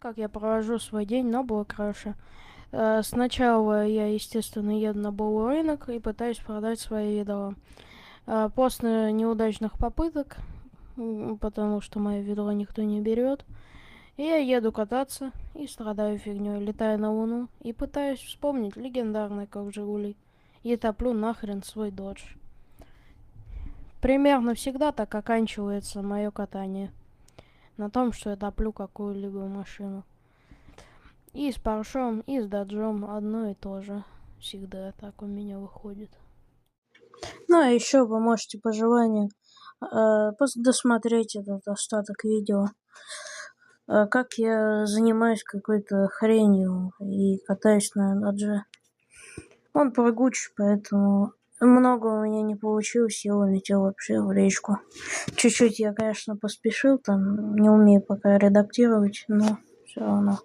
Как я провожу свой день на Блокраше. Сначала я, естественно, еду на рынок и пытаюсь продать свои ведра. После неудачных попыток, потому что мое ведро никто не берет, я еду кататься и страдаю фигней. Летаю на Луну и пытаюсь вспомнить легендарный как Жигули. И топлю нахрен свой додж. Примерно всегда так оканчивается мое катание. На том, что я топлю какую-либо машину. И с Поршом, и с Доджом одно и то же. Всегда так у меня выходит. Ну, а еще вы можете по желанию досмотреть этот остаток видео. Как я занимаюсь какой-то хренью и катаюсь на Додже. Он прыгучий, поэтому много у меня не получилось, я улетел вообще в речку. Чуть-чуть я, конечно, поспешил, там не умею пока редактировать, но все равно.